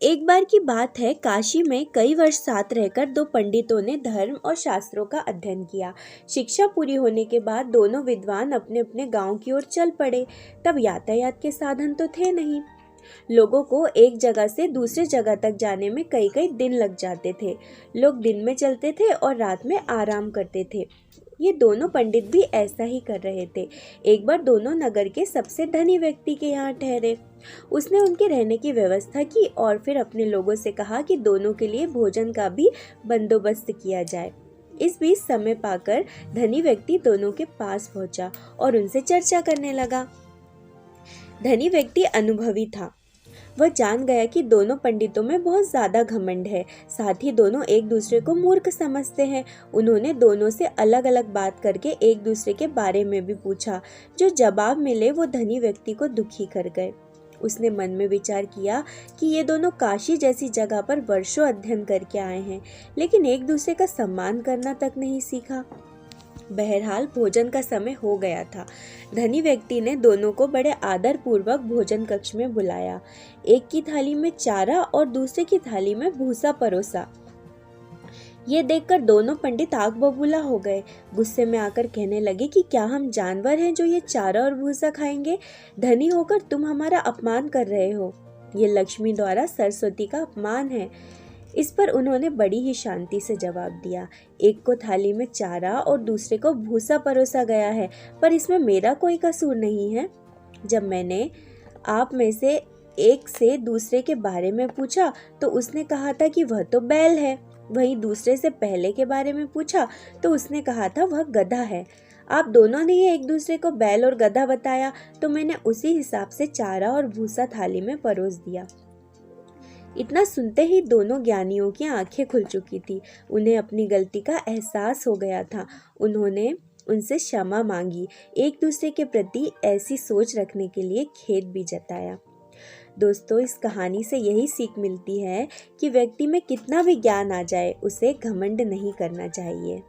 एक बार की बात है, काशी में कई वर्ष साथ रहकर दो पंडितों ने धर्म और शास्त्रों का अध्ययन किया। शिक्षा पूरी होने के बाद दोनों विद्वान अपने अपने गांव की ओर चल पड़े। तब यातायात के साधन तो थे नहीं। लोगों को एक जगह से दूसरे जगह तक जाने में कई कई दिन लग जाते थे। लोग दिन में चलते थे और रात में आराम करते थे। ये दोनों पंडित भी ऐसा ही कर रहे थे। एक बार दोनों नगर के सबसे धनी व्यक्ति के यहाँ ठहरे। उसने उनके रहने की व्यवस्था की और फिर अपने लोगों से कहा कि दोनों के लिए भोजन का भी बंदोबस्त किया जाए। इस बीच समय पाकर धनी व्यक्ति दोनों के पास पहुंचा और उनसे चर्चा करने लगा। धनी व्यक्ति अनुभवी था। वह जान गया कि दोनों पंडितों में बहुत ज्यादा घमंड है, साथ ही दोनों एक दूसरे को मूर्ख समझते हैं। उन्होंने दोनों से अलग अलग बात करके एक दूसरे के बारे में भी पूछा। जो जवाब मिले वो धनी व्यक्ति को दुखी कर गए। उसने मन में विचार किया कि ये दोनों काशी जैसी जगह पर वर्षों अध्ययन करके आए हैं, लेकिन एक दूसरे का सम्मान करना तक नहीं सीखा। बहरहाल भोजन का समय हो गया था। धनी व्यक्ति ने दोनों को बड़े आदर पूर्वक भोजन कक्ष में बुलाया। एक की थाली में चारा और दूसरे की थाली में भूसा परोसा। ये देखकर दोनों पंडित आग बबूला हो गए। गुस्से में आकर कहने लगे कि क्या हम जानवर हैं जो ये चारा और भूसा खाएंगे? धनी होकर तुम हमारा अपमान कर रहे हो। ये लक्ष्मी द्वारा सरस्वती का अपमान है। इस पर उन्होंने बड़ी ही शांति से जवाब दिया। एक को थाली में चारा और दूसरे को भूसा परोसा गया है, पर इसमें मेरा कोई कसूर नहीं है। जब मैंने आप में से एक से दूसरे के बारे में पूछा तो उसने कहा था कि वह तो बैल है। वहीं दूसरे से पहले के बारे में पूछा तो उसने कहा था वह गधा है। आप दोनों ने ही एक दूसरे को बैल और गधा बताया, तो मैंने उसी हिसाब से चारा और भूसा थाली में परोस दिया। इतना सुनते ही दोनों ज्ञानियों की आंखें खुल चुकी थी। उन्हें अपनी गलती का एहसास हो गया था। उन्होंने उनसे क्षमा मांगी। एक दूसरे के प्रति ऐसी सोच रखने के लिए खेद भी जताया। दोस्तों, इस कहानी से यही सीख मिलती है कि व्यक्ति में कितना भी ज्ञान आ जाए, उसे घमंड नहीं करना चाहिए।